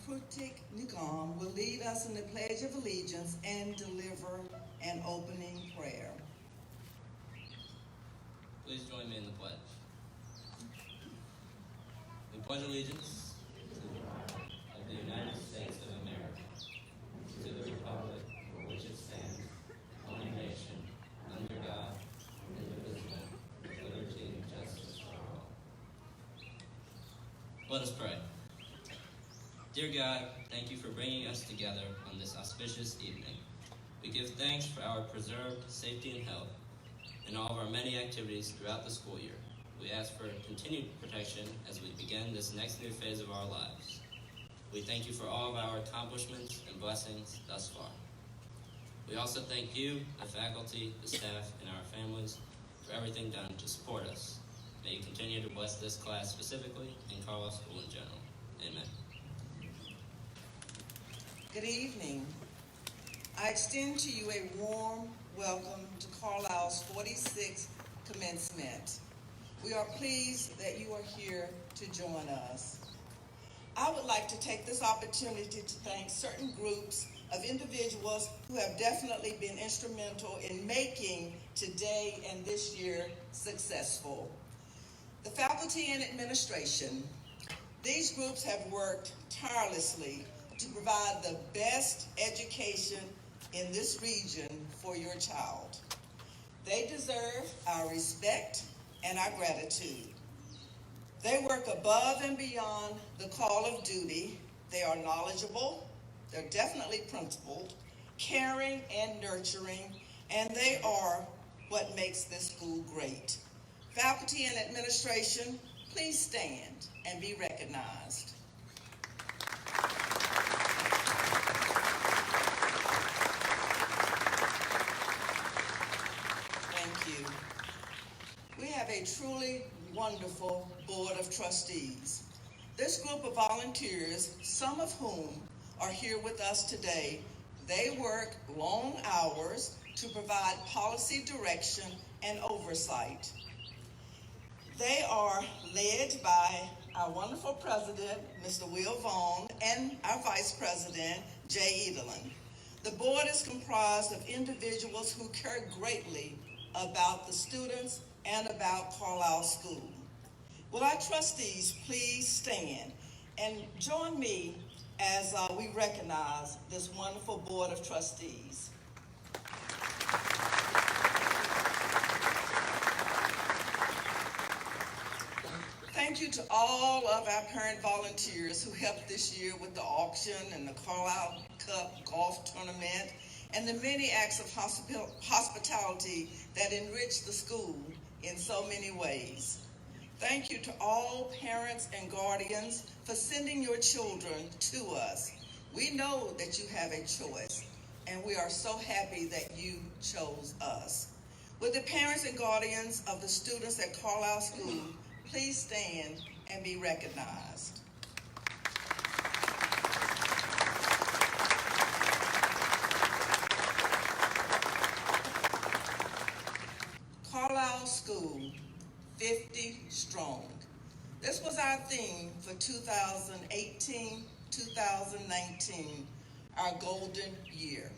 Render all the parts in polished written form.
Krutik Nigam will lead us in the Pledge of Allegiance and deliver an opening prayer. Please join me in the pledge. We pledge allegiance to the flag of the United States of America, to the republic for which it stands, one nation, under God, indivisible, with liberty and justice for all. Let us pray. Dear God, thank you for bringing us together on this auspicious evening. We give thanks for our preserved safety and health in all of our many activities throughout the school year. We ask for continued protection as we begin this next new phase of our lives. We thank you for all of our accomplishments and blessings thus far. We also thank you, the faculty, the staff, and our families for everything done to support us. May you continue to bless this class specifically and Carlisle School in general. Amen. Good evening. I extend to you a warm welcome to Carlisle's 46th Commencement. We are pleased that you are here to join us. I would like to take this opportunity to thank certain groups of individuals who have definitely been instrumental in making today and this year successful. The faculty and administration. These groups have worked tirelessly to provide the best education in this region for your child. They deserve our respect and our gratitude. They work above and beyond the call of duty. They are knowledgeable, they're definitely principled, caring and nurturing, and they are what makes this school great. Faculty and administration, please stand and be recognized. We have a truly wonderful Board of Trustees. This group of volunteers, some of whom are here with us today, they work long hours to provide policy direction and oversight. They are led by our wonderful president, Mr. Will Vaughn, and our vice president, Jay Edelin. The board is comprised of individuals who care greatly about the students and about Carlisle School. Will our trustees please stand and join me as we recognize this wonderful Board of Trustees. Thank you to all of our parent volunteers who helped this year with the auction and the Carlisle Cup golf tournament and the many acts of hospitality that enrich the school in so many ways. Thank you to all parents and guardians for sending your children to us. We know that you have a choice, and we are so happy that you chose us. With the parents and guardians of the students at Carlisle School, please stand and be recognized. Carlisle School, 50 strong. This was our theme for 2018-2019, our golden year.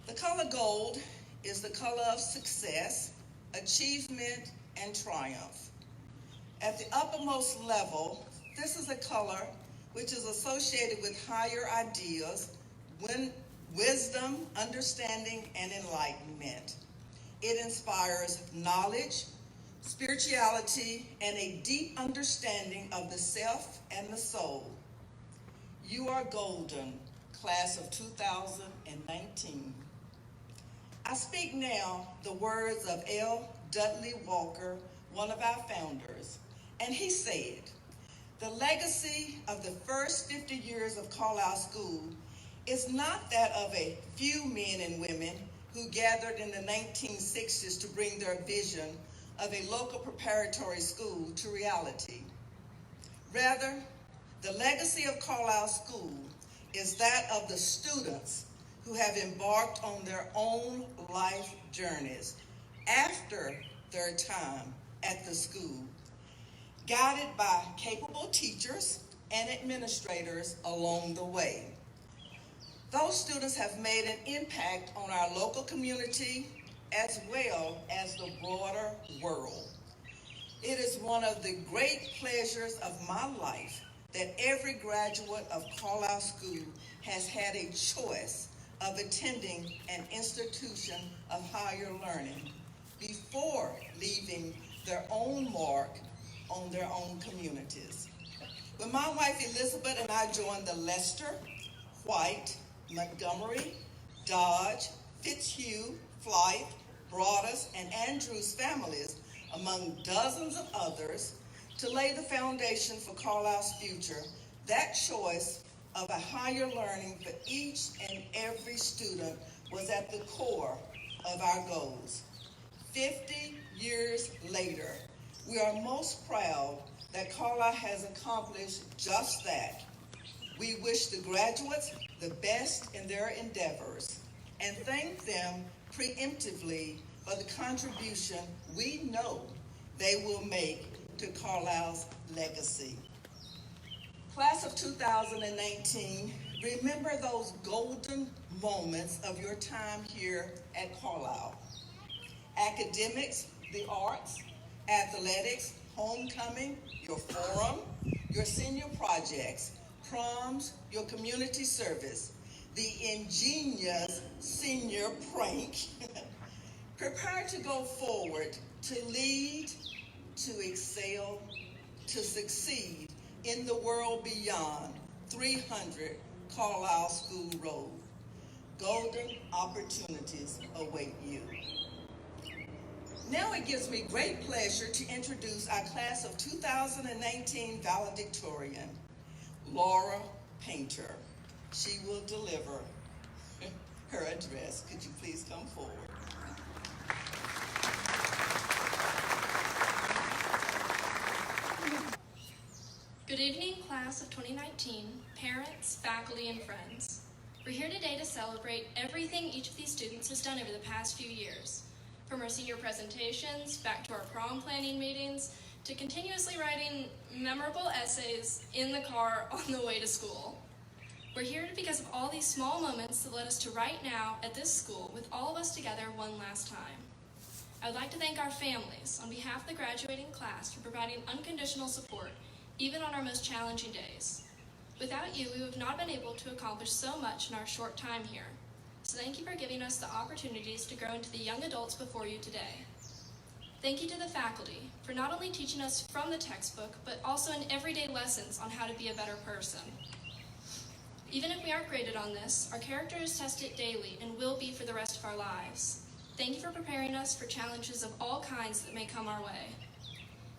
The color gold is the color of success, achievement, and triumph. At the uppermost level, this is a color which is associated with higher ideas, wisdom, understanding, and enlightenment. It inspires knowledge, spirituality, and a deep understanding of the self and the soul. You are golden, class of 2019. I speak now the words of L. Dudley Walker, one of our founders, and he said, "The legacy of the first 50 years of Carlisle School is not that of a few men and women who gathered in the 1960s to bring their vision of a local preparatory school to reality. Rather, the legacy of Carlisle School is that of the students who have embarked on their own life journeys after their time at the school, guided by capable teachers, and administrators along the way. Those students have made an impact on our local community as well as the broader world. It is one of the great pleasures of my life that every graduate of Carlisle School has had a choice of attending an institution of higher learning before leaving their own mark on their own communities. When my wife Elizabeth and I joined the Lester, White, Montgomery, Dodge, Fitzhugh, Flythe, Broadus, and Andrews families, among dozens of others, to lay the foundation for Carlisle's future, that choice of a higher learning for each and every student was at the core of our goals. 50 years later, we are most proud that Carlisle has accomplished just that. We wish the graduates the best in their endeavors and thank them preemptively for the contribution we know they will make to Carlisle's legacy. Class of 2019, remember those golden moments of your time here at Carlisle. Academics, the arts, athletics, homecoming, your forum, your senior projects, proms, your community service, the ingenious senior prank. Prepare to go forward, to lead, to excel, to succeed in the world beyond 300 Carlisle School Road. Golden opportunities await you. Now it gives me great pleasure to introduce our class of 2019 valedictorian, Laura Painter. She will deliver her address. Could you please come forward? Good evening, class of 2019, parents, faculty, and friends. We're here today to celebrate everything each of these students has done over the past few years. From our senior presentations, back to our prom planning meetings, to continuously writing memorable essays in the car on the way to school. We're here because of all these small moments that led us to right now at this school with all of us together one last time. I would like to thank our families on behalf of the graduating class for providing unconditional support even on our most challenging days. Without you, we would have not been able to accomplish so much in our short time here. So thank you for giving us the opportunities to grow into the young adults before you today. Thank you to the faculty for not only teaching us from the textbook, but also in everyday lessons on how to be a better person. Even if we aren't graded on this, our character is tested daily and will be for the rest of our lives. Thank you for preparing us for challenges of all kinds that may come our way.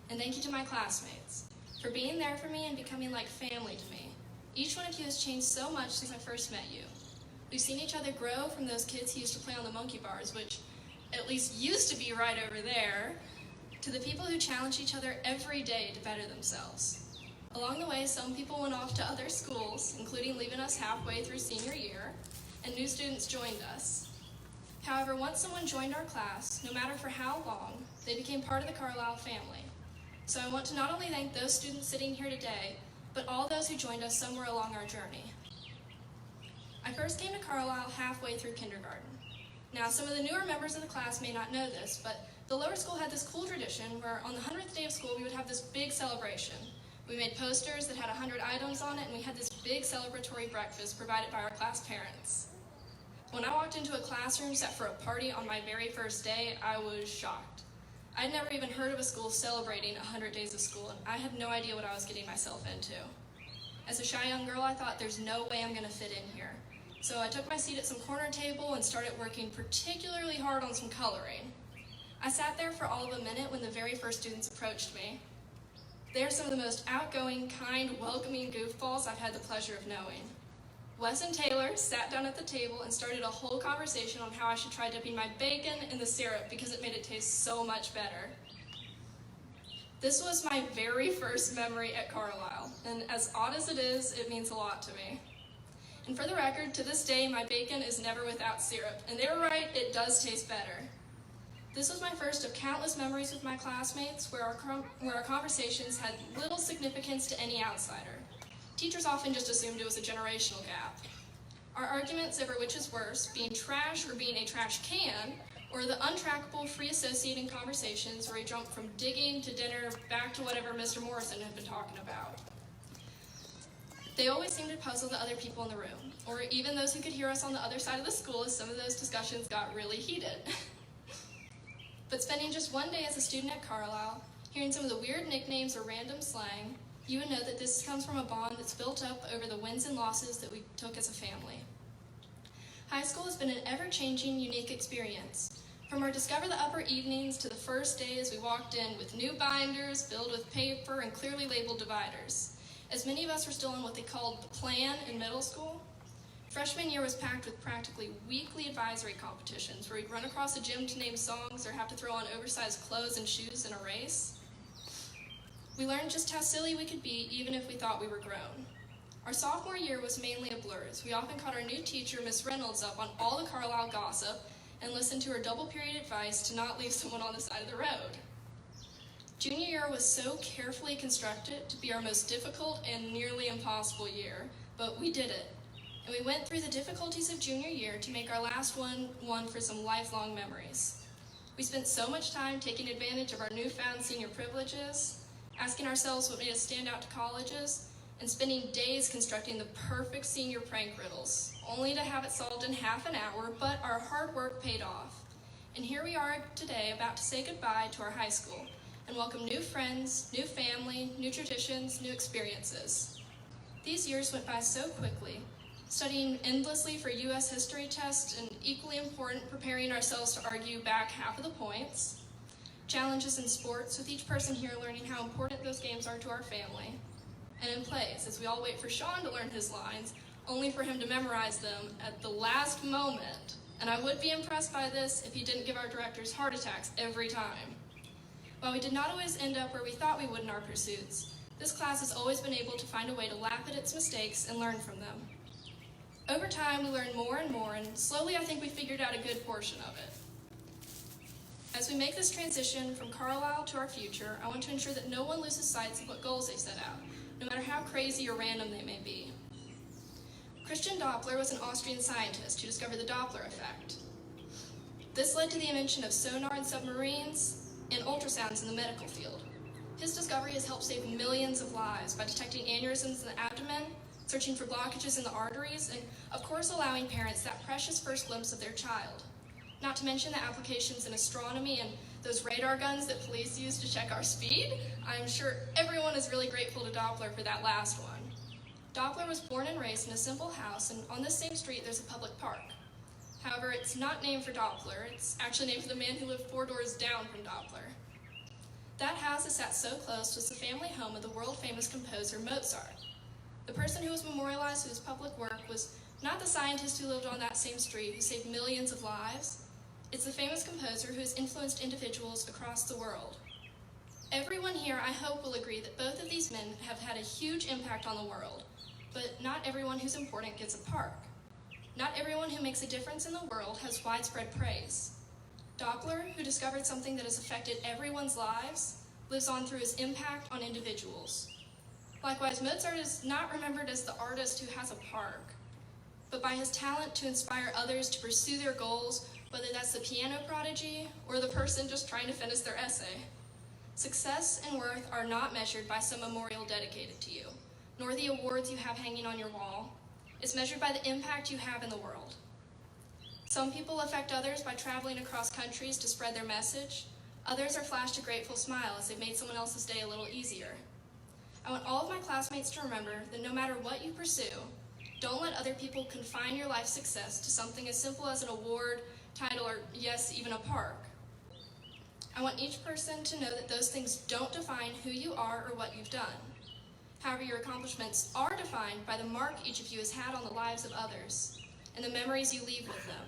And thank you to my classmates for being there for me and becoming like family to me. Each one of you has changed so much since I first met you. We've seen each other grow from those kids who used to play on the monkey bars, which at least used to be right over there, to the people who challenge each other every day to better themselves. Along the way, some people went off to other schools, including leaving us halfway through senior year, and new students joined us. However, once someone joined our class, no matter for how long, they became part of the Carlisle family. So I want to not only thank those students sitting here today, but all those who joined us somewhere along our journey. I first came to Carlisle halfway through kindergarten. Now, some of the newer members of the class may not know this, but the lower school had this cool tradition where on the 100th day of school, we would have this big celebration. We made posters that had 100 items on it, and we had this big celebratory breakfast provided by our class parents. When I walked into a classroom set for a party on my very first day, I was shocked. I'd never even heard of a school celebrating 100 days of school, and I had no idea what I was getting myself into. As a shy young girl, I thought, there's no way I'm gonna fit in here. So I took my seat at some corner table and started working particularly hard on some coloring. I sat there for all of a minute when the very first students approached me. They are some of the most outgoing, kind, welcoming goofballs I've had the pleasure of knowing. Wes and Taylor sat down at the table and started a whole conversation on how I should try dipping my bacon in the syrup because it made it taste so much better. This was my very first memory at Carlisle, and as odd as it is, it means a lot to me. And for the record, to this day, my bacon is never without syrup, and they were right, it does taste better. This was my first of countless memories with my classmates where our conversations had little significance to any outsider. Teachers often just assumed it was a generational gap. Our arguments over which is worse, being trash or being a trash can, or the untrackable free associating conversations where we jump from digging to dinner back to whatever Mr. Morrison had been talking about. They always seemed to puzzle the other people in the room, or even those who could hear us on the other side of the school as some of those discussions got really heated. But spending just one day as a student at Carlisle, hearing some of the weird nicknames or random slang, you would know that this comes from a bond that's built up over the wins and losses that we took as a family. High school has been an ever-changing, unique experience. From our Discover the Upper evenings to the first day as we walked in with new binders filled with paper and clearly labeled dividers. As many of us were still in what they called the plan in middle school, freshman year was packed with practically weekly advisory competitions where we'd run across a gym to name songs or have to throw on oversized clothes and shoes in a race. We learned just how silly we could be even if we thought we were grown. Our sophomore year was mainly a blur, as we often caught our new teacher, Miss Reynolds, up on all the Carlisle gossip and listened to her double-period advice to not leave someone on the side of the road. Junior year was so carefully constructed to be our most difficult and nearly impossible year, but we did it. And we went through the difficulties of junior year to make our last one for some lifelong memories. We spent so much time taking advantage of our newfound senior privileges, asking ourselves what made us stand out to colleges, and spending days constructing the perfect senior prank riddles, only to have it solved in half an hour, but our hard work paid off. And here we are today, about to say goodbye to our high school, and welcome new friends, new family, new traditions, new experiences. These years went by so quickly, studying endlessly for U.S. history tests, and equally important, preparing ourselves to argue back half of the points, challenges in sports, with each person here learning how important those games are to our family, and in plays, as we all wait for Sean to learn his lines, only for him to memorize them at the last moment. And I would be impressed by this if he didn't give our directors heart attacks every time. While we did not always end up where we thought we would in our pursuits, this class has always been able to find a way to laugh at its mistakes and learn from them. Over time, we learned more and more, and slowly I think we figured out a good portion of it. As we make this transition from Carlisle to our future, I want to ensure that no one loses sight of what goals they set out, no matter how crazy or random they may be. Christian Doppler was an Austrian scientist who discovered the Doppler effect. This led to the invention of sonar in submarines and ultrasounds in the medical field. His discovery has helped save millions of lives by detecting aneurysms in the abdomen, searching for blockages in the arteries, and of course allowing parents that precious first glimpse of their child. Not to mention the applications in astronomy and those radar guns that police use to check our speed. I'm sure everyone is really grateful to Doppler for that last one. Doppler was born and raised in a simple house, and on this same street there's a public park. However, it's not named for Doppler. It's actually named for the man who lived 4 doors down from Doppler. That house that sat so close was the family home of the world-famous composer Mozart. The person who was memorialized through his public work was not the scientist who lived on that same street who saved millions of lives. It's the famous composer who has influenced individuals across the world. Everyone here, I hope, will agree that both of these men have had a huge impact on the world, but not everyone who's important gets a park. Not everyone who makes a difference in the world has widespread praise. Doppler, who discovered something that has affected everyone's lives, lives on through his impact on individuals. Likewise, Mozart is not remembered as the artist who has a park, but by his talent to inspire others to pursue their goals, whether that's the piano prodigy or the person just trying to finish their essay. Success and worth are not measured by some memorial dedicated to you, nor the awards you have hanging on your wall. It's measured by the impact you have in the world. Some people affect others by traveling across countries to spread their message. Others are flashed a grateful smile as they've made someone else's day a little easier. I want all of my classmates to remember that no matter what you pursue, don't let other people confine your life success to something as simple as an award, title, or yes, even a park. I want each person to know that those things don't define who you are or what you've done. However, your accomplishments are defined by the mark each of you has had on the lives of others and the memories you leave with them.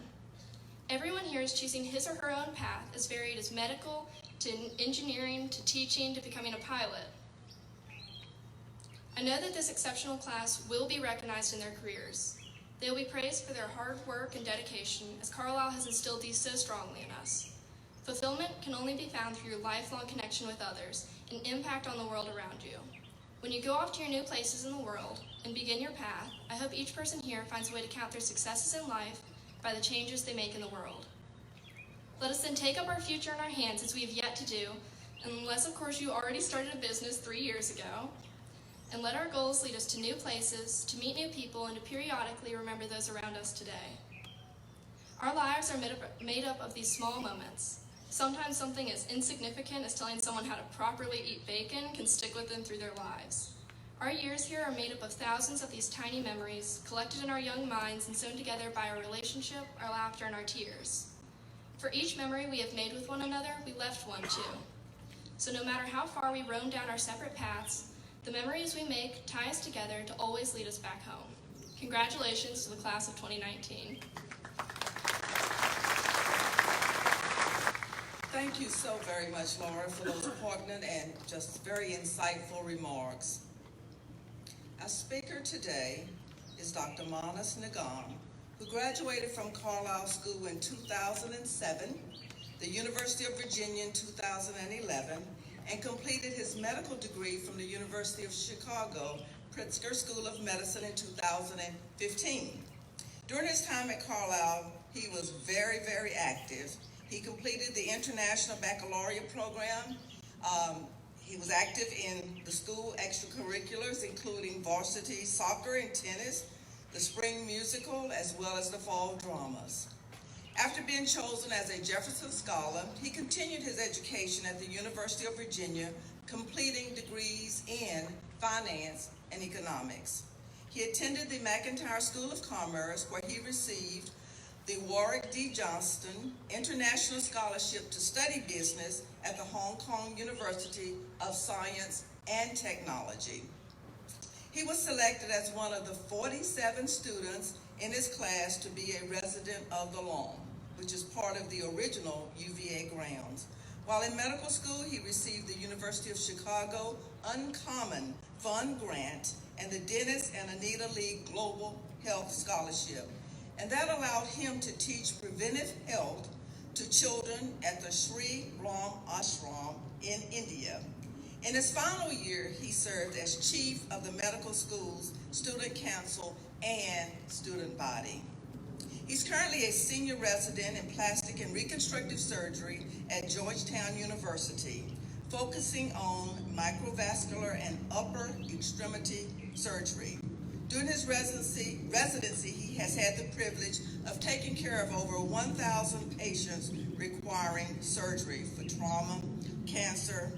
Everyone here is choosing his or her own path, as varied as medical, to engineering, to teaching, to becoming a pilot. I know that this exceptional class will be recognized in their careers. They will be praised for their hard work and dedication, as Carlisle has instilled these so strongly in us. Fulfillment can only be found through your lifelong connection with others and impact on the world around you. When you go off to your new places in the world and begin your path, I hope each person here finds a way to count their successes in life by the changes they make in the world. Let us then take up our future in our hands as we have yet to do, unless of course you already started a business 3 years ago, and let our goals lead us to new places, to meet new people, and to periodically remember those around us today. Our lives are made up of these small moments. Sometimes something as insignificant as telling someone how to properly eat bacon can stick with them through their lives. Our years here are made up of thousands of these tiny memories, collected in our young minds and sewn together by our relationship, our laughter, and our tears. For each memory we have made with one another, we left one too. So no matter how far we roam down our separate paths, the memories we make tie us together to always lead us back home. Congratulations to the class of 2019. Thank you so very much, Laura, for those poignant and just very insightful remarks. Our speaker today is Dr. Martha Synagogue, who graduated from Carlisle School in 2007, the University of Virginia in 2011, and completed his medical degree from the University of Chicago Pritzker School of Medicine in 2015. During his time at Carlisle, he was very, very active. He completed the International Baccalaureate program. He was active in the school extracurriculars, including varsity soccer and tennis, the spring musical, as well as the fall dramas. After being chosen as a Jefferson Scholar, he continued his education at the University of Virginia, completing degrees in finance and economics. He attended the McIntire School of Commerce, where he received the Warwick D. Johnston International Scholarship to study business at the Hong Kong University of Science and Technology. He was selected as one of the 47 students in his class to be a resident of the Lawn, which is part of the original UVA grounds. While in medical school, he received the University of Chicago Uncommon Fund Grant and the Dennis and Anita Lee Global Health Scholarship. And that allowed him to teach preventive health to children at the Sri Ram Ashram in India. In his final year, he served as chief of the medical school's student council and student body. He's currently a senior resident in plastic and reconstructive surgery at Georgetown University, focusing on microvascular and upper extremity surgery. During his residency, he has had the privilege of taking care of over 1,000 patients requiring surgery for trauma, cancer,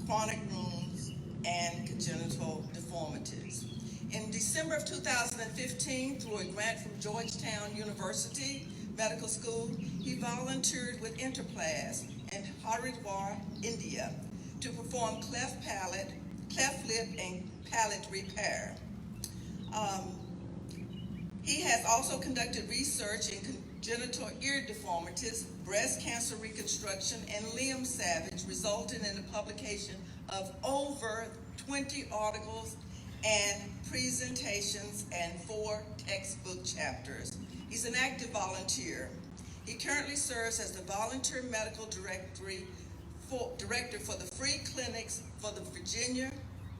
chronic wounds, and congenital deformities. In December of 2015, through a grant from Georgetown University Medical School, he volunteered with Interplas in Haridwar, India, to perform cleft lip, and palate repair. He has also conducted research in congenital ear deformities, breast cancer reconstruction, and limb salvage, resulting in the publication of over 20 articles and presentations and 4 textbook chapters. He's an active volunteer. He currently serves as the volunteer medical director for the free clinics for the Virginia,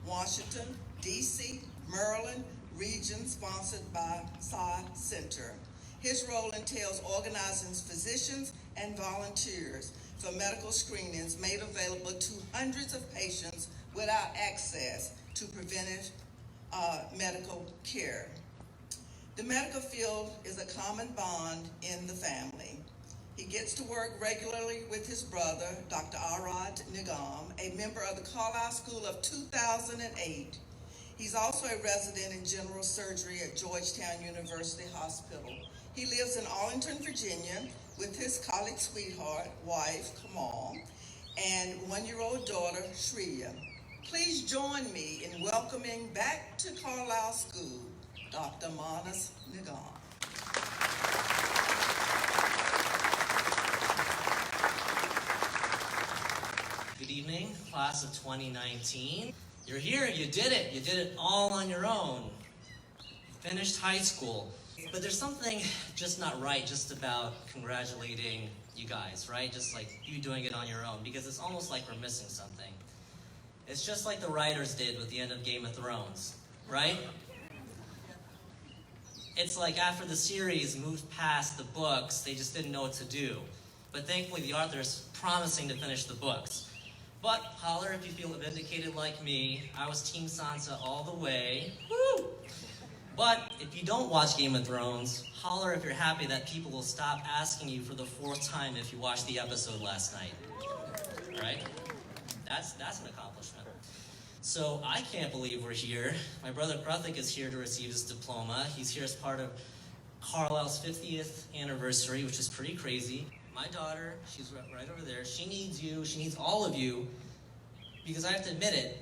Washington, D.C., Maryland region sponsored by Psi Center. His role entails organizing physicians and volunteers for medical screenings made available to hundreds of patients without access to preventive medical care. The medical field is a common bond in the family. He gets to work regularly with his brother, Dr. Arad Nigam, a member of the Carlisle School of 2008. He's also a resident in general surgery at Georgetown University Hospital. He lives in Arlington, Virginia, with his college sweetheart, wife, Kamal, and 1-year-old daughter, Shreya. Please join me in welcoming back to Carlisle School, Dr. Martha Synagogue. Good evening, class of 2019. You're here, you did it all on your own. You finished high school. But there's something just not right just about congratulating you guys, right? Just like you doing it on your own, because it's almost like we're missing something. It's just like the writers did with the end of Game of Thrones, right? It's like after the series moved past the books, they just didn't know what to do. But thankfully, the author's promising to finish the books. But holler if you feel vindicated like me. I was Team Sansa all the way. Woo! But if you don't watch Game of Thrones, holler if you're happy that people will stop asking you for the 4th time if you watched the episode last night. Right? That's an accomplishment. So I can't believe we're here. My brother Kruthik is here to receive his diploma. He's here as part of Carlisle's 50th anniversary, which is pretty crazy. My daughter, she's right over there. She needs you. She needs all of you. Because I have to admit it,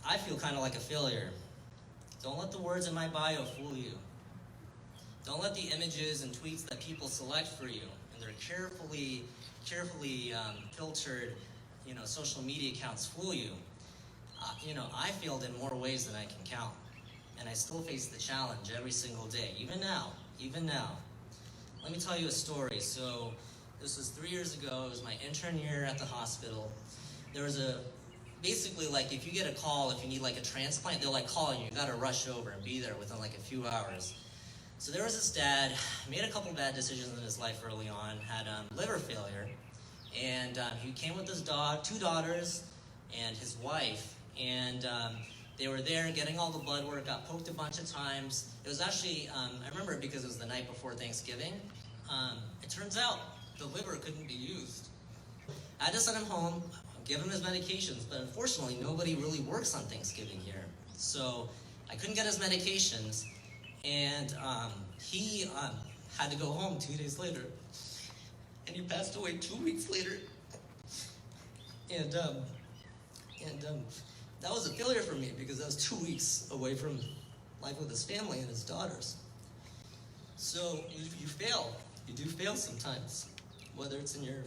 I feel kind of like a failure. Don't let the words in my bio fool you. Don't let the images and tweets that people select for you and their carefully filtered, social media accounts fool you. I failed in more ways than I can count. And I still face the challenge every single day, even now. Let me tell you a story. So this was 3 years ago. It was my intern year at the hospital. There was basically, like, if you get a call, if you need, like, a transplant, they'll, like, call you. You got to rush over and be there within, like, a few hours. So there was this dad, made a couple bad decisions in his life early on, had liver failure. And he came with his 2 daughters, and his wife. And they were there getting all the blood work, got poked a bunch of times. It was actually, I remember it because it was the night before Thanksgiving. It turns out the liver couldn't be used. I had to send him home, give him his medications, but unfortunately nobody really works on Thanksgiving here. So I couldn't get his medications, and he had to go home 2 days later. And he passed away 2 weeks later. And that was a failure for me because I was 2 weeks away from life with his family and his daughters. So you fail. You do fail sometimes, whether it's in your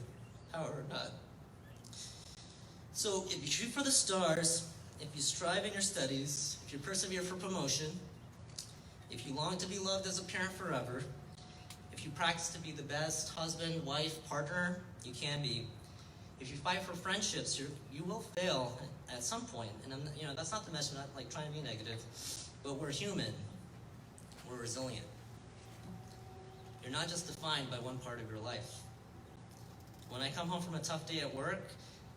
power or not. So if you shoot for the stars, if you strive in your studies, if you persevere for promotion, if you long to be loved as a parent forever, if you practice to be the best husband, wife, partner you can be, if you fight for friendships, you will fail at some point. And that's not the message. I'm not like trying to be negative, but we're human. We're resilient. You're not just defined by one part of your life. When I come home from a tough day at work,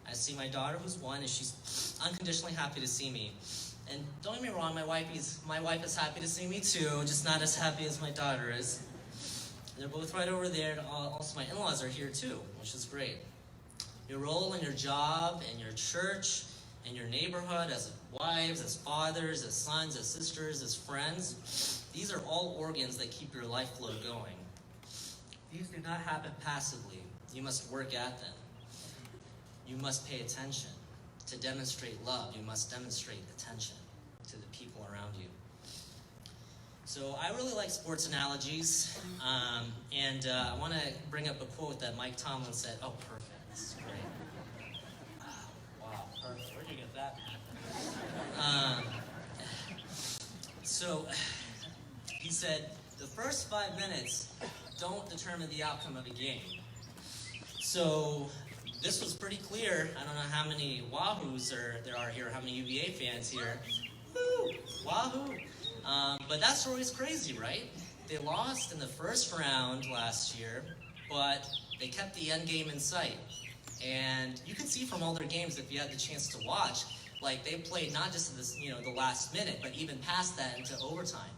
I see my daughter, who's 1, and she's unconditionally happy to see me. And don't get me wrong, my wife is happy to see me too, just not as happy as my daughter is. They're both right over there. And also, my in-laws are here too, which is great. Your role in your job, in your church, in your neighborhood, as wives, as fathers, as sons, as sisters, as friends, these are all organs that keep your life flow going. These do not happen passively. You must work at them. You must pay attention. To demonstrate love, you must demonstrate attention to the people around you. So I really like sports analogies, and I want to bring up a quote that Mike Tomlin said. Oh, perfect. This is great. Wow, perfect. Where'd you get that? So he said, the first 5 minutes don't determine the outcome of a game. So this was pretty clear. I don't know how many Wahoos there are here, how many UVA fans here. Woo! Wahoo! But that story's crazy, right? They lost in the first round last year, but they kept the end game in sight. And you can see from all their games, if you had the chance to watch, like they played not just this, the last minute, but even past that into overtime.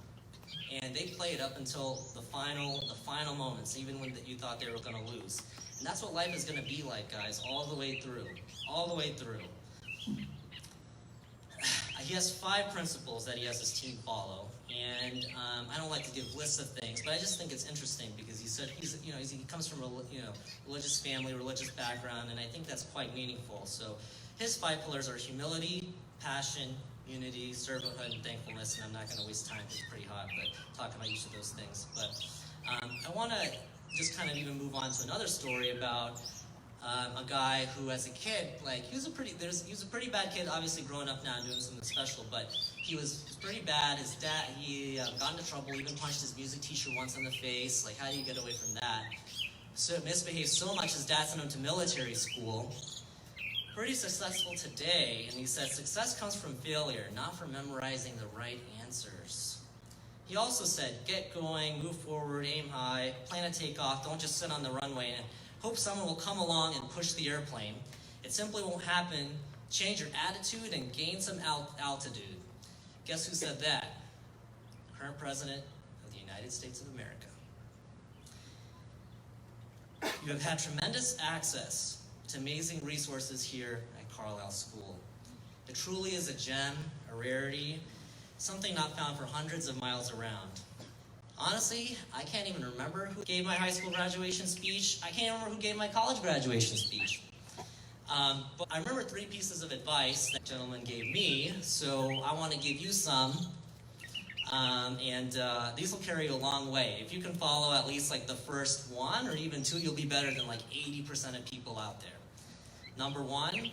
And they played up until the final moments, even when you thought they were going to lose. And that's what life is going to be like, guys, all the way through. All the way through. He has 5 principles that he has his team follow. And I don't like to give lists of things, but I just think it's interesting because he said he comes from a religious family, religious background, and I think that's quite meaningful. So his 5 pillars are humility, passion, unity, servanthood, and thankfulness. And I'm not going to waste time because it's pretty hot, but talk about each of those things. But I want to just kind of even move on to another story about a guy who, as a kid, he was a pretty bad kid. Obviously, growing up now and doing something special, but he was pretty bad. His dad, he got into trouble. Even punched his music teacher once in the face. Like, how do you get away from that? So misbehaved so much, his dad sent him to military school. pretty successful today, and he said success comes from failure, not from memorizing the right answers. He also said, get going, move forward, aim high, plan to take off, don't just sit on the runway and hope someone will come along and push the airplane. It simply won't happen. Change your attitude and gain some altitude. Guess who said that? Current President of the United States of America. You have had tremendous access to amazing resources here at Carlisle School. It truly is a gem, a rarity, something not found for hundreds of miles around. Honestly, I can't even remember who gave my high school graduation speech. I can't remember who gave my college graduation speech. But I remember 3 pieces of advice that gentleman gave me, so I want to give you some. These will carry you a long way. If you can follow at least like the first 1 or even 2, you'll be better than like 80% of people out there. Number 1,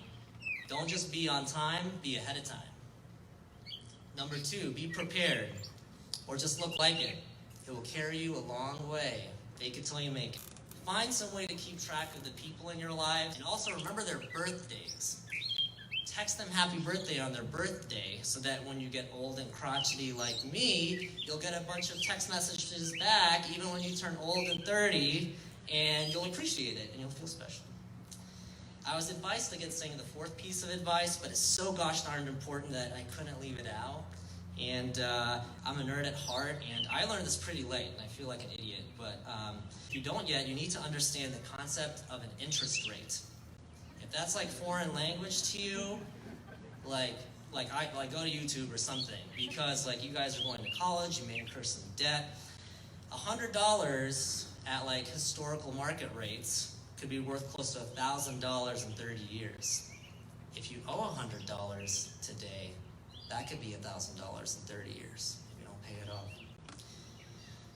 don't just be on time, be ahead of time. Number 2, be prepared, or just look like it. It will carry you a long way. Fake it till you make it. Find some way to keep track of the people in your lives, and also remember their birthdays. Text them happy birthday on their birthday, so that when you get old and crotchety like me, you'll get a bunch of text messages back, even when you turn old and 30, and you'll appreciate it, and you'll feel special. I was advised against saying the 4th piece of advice, but it's so gosh darn important that I couldn't leave it out. And I'm a nerd at heart, and I learned this pretty late, and I feel like an idiot. But if you don't yet, you need to understand the concept of an interest rate. If that's like foreign language to you, like go to YouTube or something, because like you guys are going to college, you may incur some debt. $100 at like historical market rates could be worth close to $1,000 in 30 years. If you owe $100 today, that could be $1,000 in 30 years if you don't pay it off.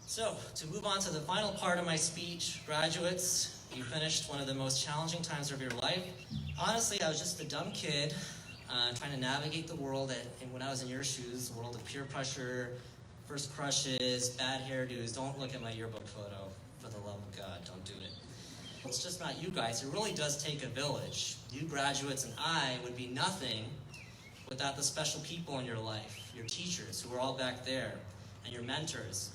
So, to move on to the final part of my speech, graduates, you finished one of the most challenging times of your life. Honestly, I was just a dumb kid trying to navigate the world and when I was in your shoes, the world of peer pressure, first crushes, bad hairdos. Don't look at my yearbook photo, for the love of God, don't do it. It's just not you guys. It really does take a village. You graduates and I would be nothing without the special people in your life, your teachers who are all back there, and your mentors.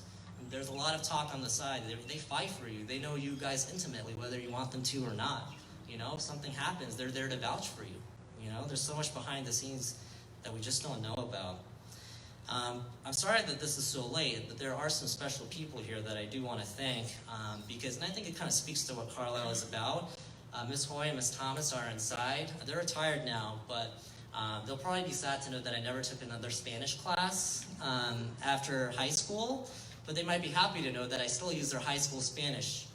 There's a lot of talk on the side. They fight for you. They know you guys intimately, whether you want them to or not. You know, if something happens, they're there to vouch for you. You know, there's so much behind the scenes that we just don't know about. I'm sorry that this is so late, but there are some special people here that I do want to thank, and I think it kind of speaks to what Carlisle is about. Ms. Hoy and Ms. Thomas are inside. They're retired now, but they'll probably be sad to know that I never took another Spanish class after high school, but they might be happy to know that I still use their high school Spanish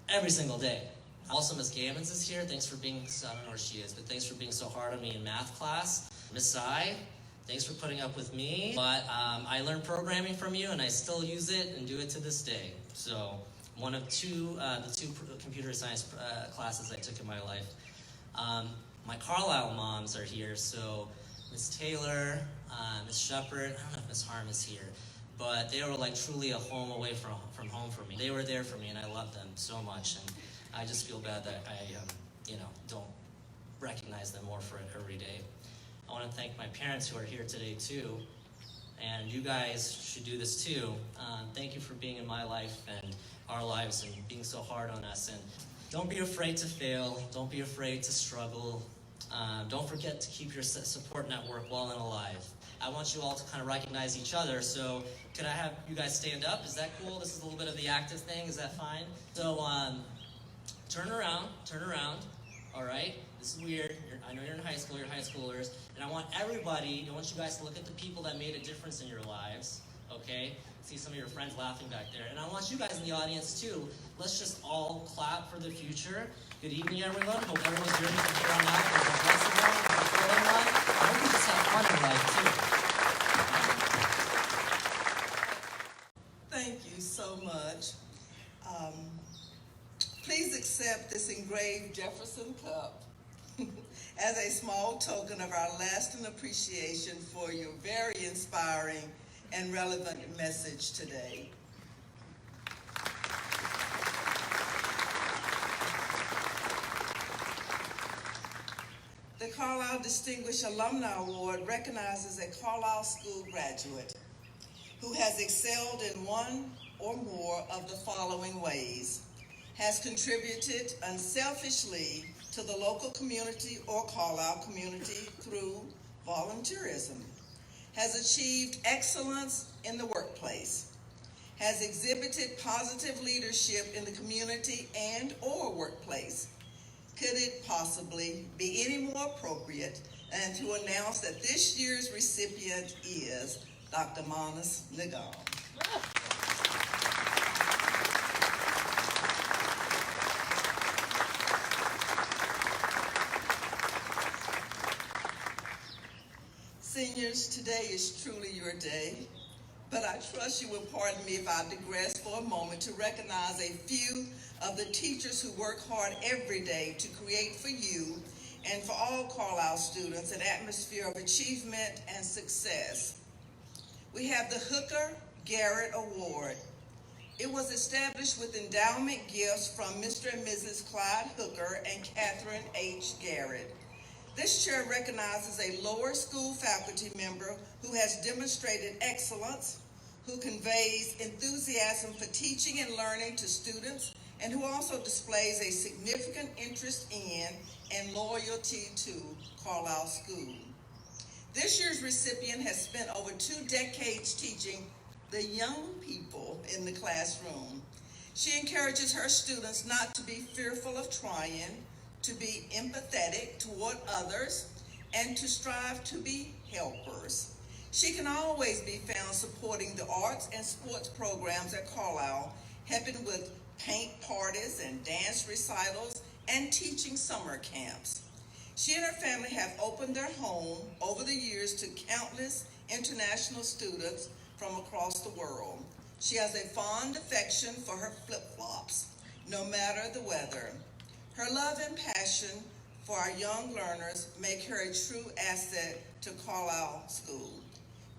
every single day. Also, Ms. Gammons is here. Thanks for being, I don't know where she is, but thanks for being so hard on me in math class. Ms. Sai, thanks for putting up with me. But I learned programming from you, and I still use it and do it to this day. So one of the two computer science classes I took in my life. My Carlisle moms are here, so Ms. Taylor, Ms. Shepard, I don't know if Ms. Harm is here, but they were like truly a home away from home for me. They were there for me, and I love them so much, and I just feel bad that I don't recognize them more for it every day. I want to thank my parents who are here today too, and you guys should do this too. Thank you for being in my life and our lives and being so hard on us. And don't be afraid to fail. Don't be afraid to struggle. Don't forget to keep your support network well and alive. I want you all to kind of recognize each other. So could I have you guys stand up? Is that cool? This is a little bit of the active thing. Is that fine? So turn around. All right? This is weird. I know you're in high school. You're high schoolers. And I want you guys to look at the people that made a difference in your lives. Okay? See some of your friends laughing back there. And I want you guys in the audience too. Let's just all clap for the future. Good evening, everyone. Hope everyone's journey from here on out is a blessed one, a fulfilling one. I hope you just have fun in life too. Thank you so much. Please accept this engraved Jefferson cup as a small token of our lasting appreciation for your very inspiring and relevant message today. The Carlisle Distinguished Alumni Award recognizes a Carlisle School graduate who has excelled in one or more of the following ways: has contributed unselfishly to the local community or Carlisle community through volunteerism, has achieved excellence in the workplace, has exhibited positive leadership in the community and or workplace. Could it possibly be any more appropriate than to announce that this year's recipient is Dr. Martha Synagogue? Seniors, today is truly your day, but I trust you will pardon me if I digress for a moment to recognize a few of the teachers who work hard every day to create for you and for all Carlisle students an atmosphere of achievement and success. We have the Hooker Garret Award. It was established with endowment gifts from Mr. and Mrs. Clyde Hooker and Catherine H. Garret. This chair recognizes a lower school faculty member who has demonstrated excellence, who conveys enthusiasm for teaching and learning to students, and who also displays a significant interest in and loyalty to Carlisle School. This year's recipient has spent over 2 decades teaching the young people in the classroom. She encourages her students not to be fearful of trying, to be empathetic toward others, and to strive to be helpers. She can always be found supporting the arts and sports programs at Carlisle, helping with paint parties and dance recitals and teaching summer camps. She and her family have opened their home over the years to countless international students from across the world. She has a fond affection for her flip-flops, no matter the weather. Her love and passion for our young learners make her a true asset to Carlisle School.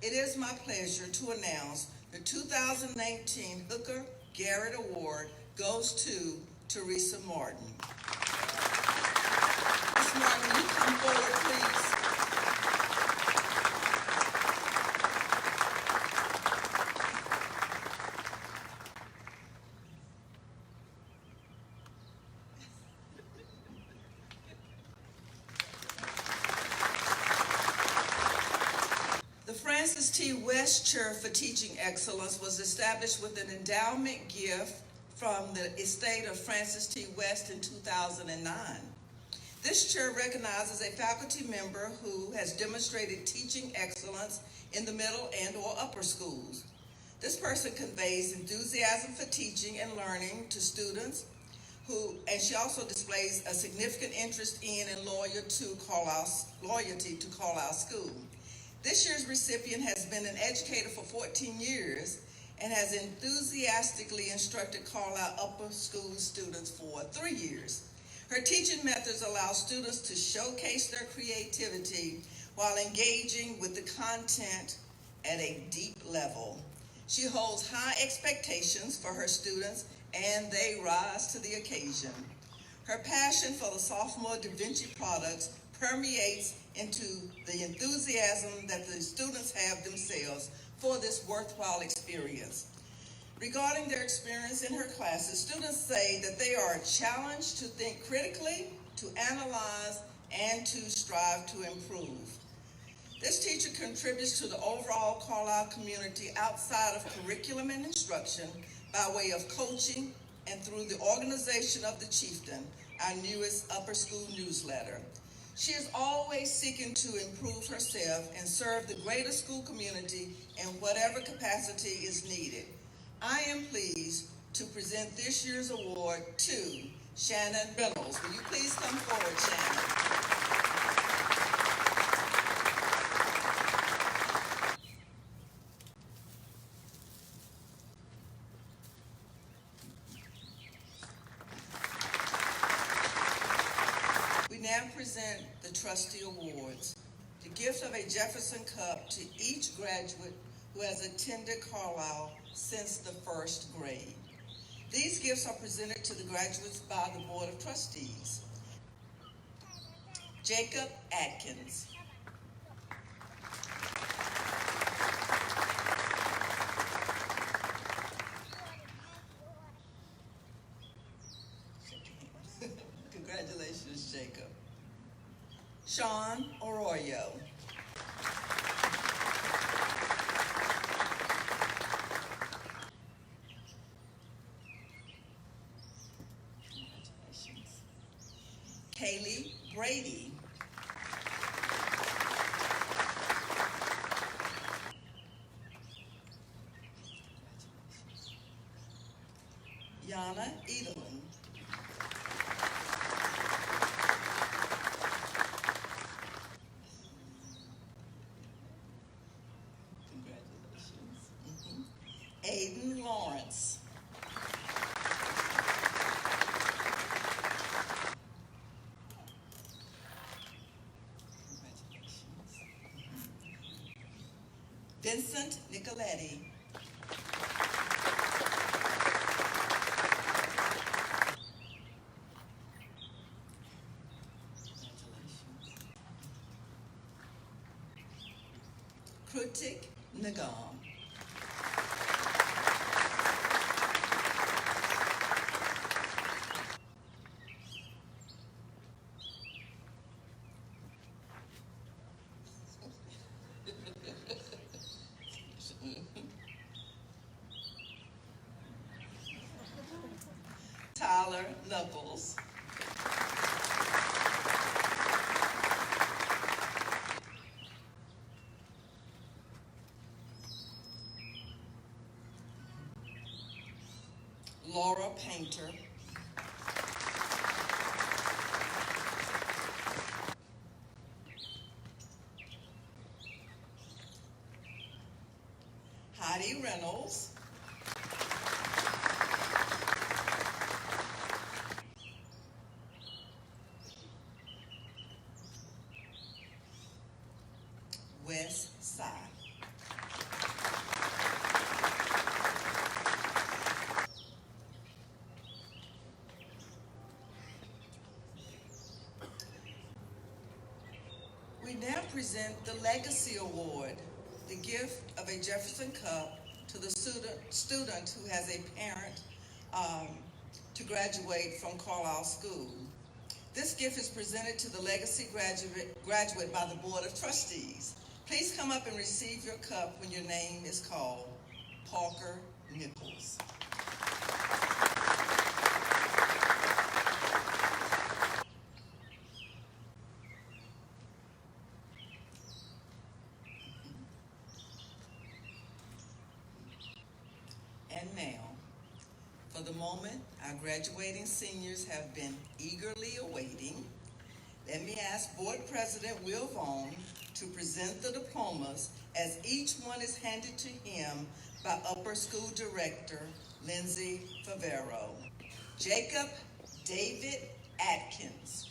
It is my pleasure to announce the 2019 Hooker Garret Award goes to Teresa Martin. Ms. Martin, will you come forward, please? The Francis T. West Chair for Teaching Excellence was established with an endowment gift from the estate of Francis T. West in 2009. This chair recognizes a faculty member who has demonstrated teaching excellence in the middle and or upper schools. This person conveys enthusiasm for teaching and learning to students and she also displays a significant interest in and loyalty to Carlisle School. This year's recipient has been an educator for 14 years and has enthusiastically instructed Carlisle upper school students for 3 years. Her teaching methods allow students to showcase their creativity while engaging with the content at a deep level. She holds high expectations for her students and they rise to the occasion. Her passion for the sophomore Da Vinci products permeates into the enthusiasm that the students have themselves for this worthwhile experience. Regarding their experience in her classes, students say that they are challenged to think critically, to analyze, and to strive to improve. This teacher contributes to the overall Carlisle community outside of curriculum and instruction by way of coaching and through the organization of the Chieftain, our newest upper school newsletter. She is always seeking to improve herself and serve the greater school community in whatever capacity is needed. I am pleased to present this year's award to Shannon Reynolds. Will you please come forward, Shannon? We now present the Trustee Awards, the gift of a Jefferson Cup to each graduate who has attended Carlisle since the first grade. These gifts are presented to the graduates by the Board of Trustees. Jacob Atkins. Congratulations, Jacob. Sean Arroyo. Congratulations. Kaylee Brady. Yana Edelman. Congratulations. Aiden Lawrence. Congratulations. Vincent Nicoletti. Krutik Nagam. Tyler Knuckles. Laura Painter. Heidi Reynolds. Wes Sy. We now present the Legacy Award, the gift of a Jefferson Cup to the student who has a parent to graduate from Carlisle School. This gift is presented to the Legacy graduate by the Board of Trustees. Please come up and receive your cup when your name is called. Parker Nichols. And now, for the moment our graduating seniors have been eagerly awaiting, let me ask Board President Will Vaughn to present the diplomas as each one is handed to him by Upper School Director Lindsay Favero. Jacob David Atkins.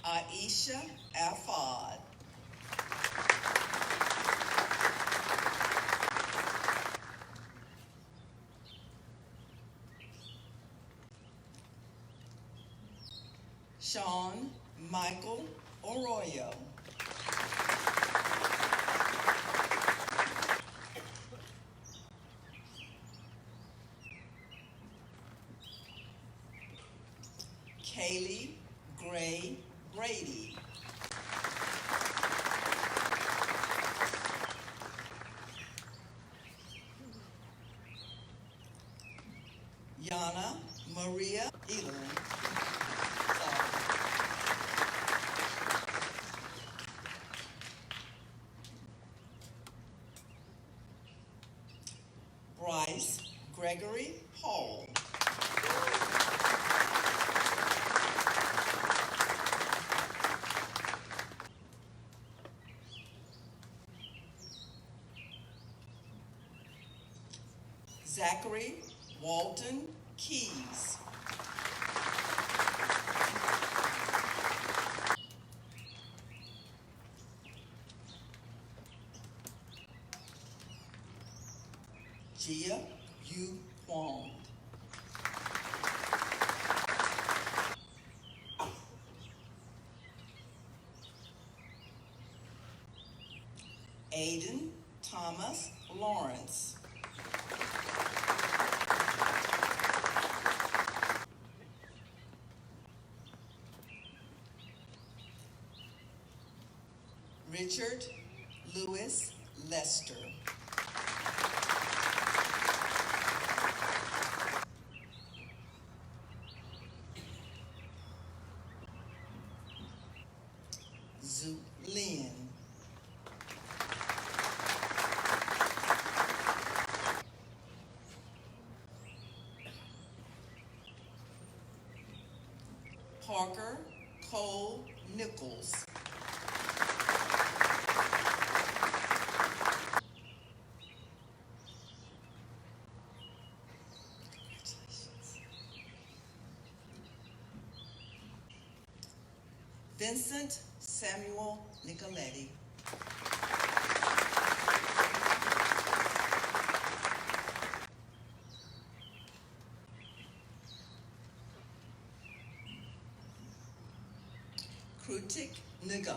Aisha Afad. Sean Michael Arroyo. Kaylee Gray Brady. Yana Maria Edelman. Bryce Gregory Hall. Zachary Walton Keys. Jia Yu Huang. Aiden Thomas Lawrence. Richard Lewis Lester. Zhu Lin. Parker Cole Nichols. Vincent Samuel Nicoletti. Krutik Nigam.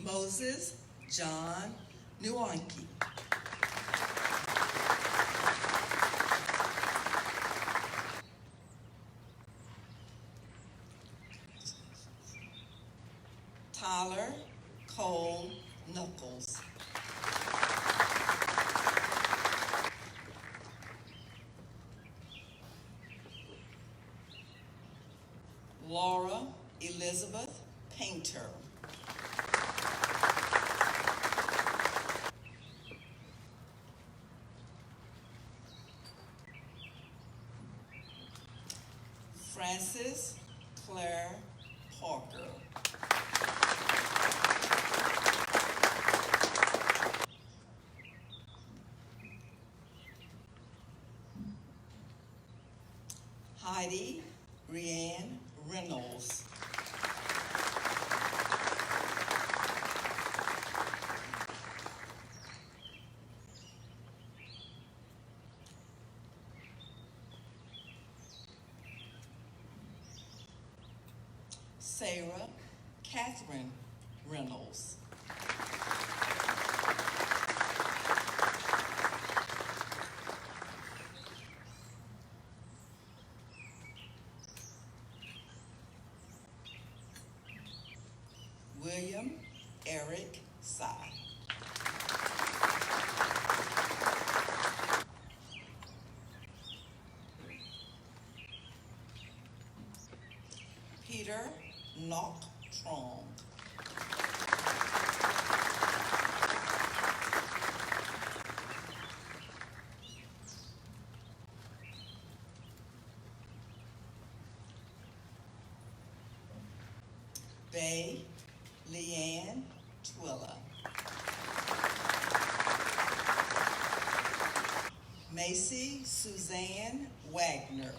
Moses John Nuanki. Tyler Cole Knuckles. Laura Elizabeth Painter. Frances Claire Parker. Heidi Rianne Reynolds. Sarah Catherine Reynolds. William Eric Sy. Peter Nok Trong. Bay Leanne Twilla. Macy Suzanne Wagner.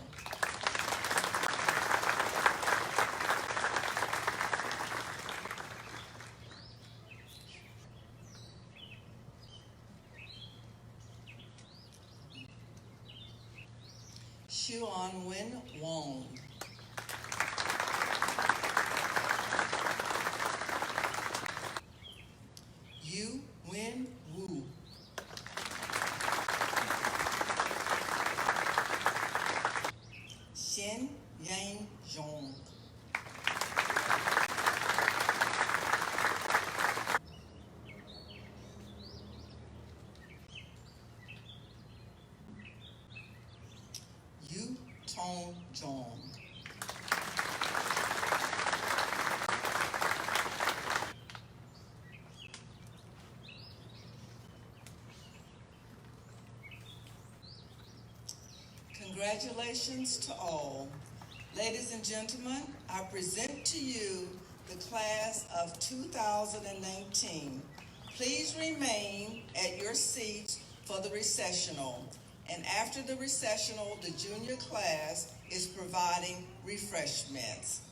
Xuan-Wen Wong. Yu Wen Wu. Shen Yang Zhong. Yu Tong Zhong. Congratulations to all. Ladies and gentlemen, I present to you the class of 2019. Please remain at your seats for the recessional, And after the recessional, the junior class is providing refreshments.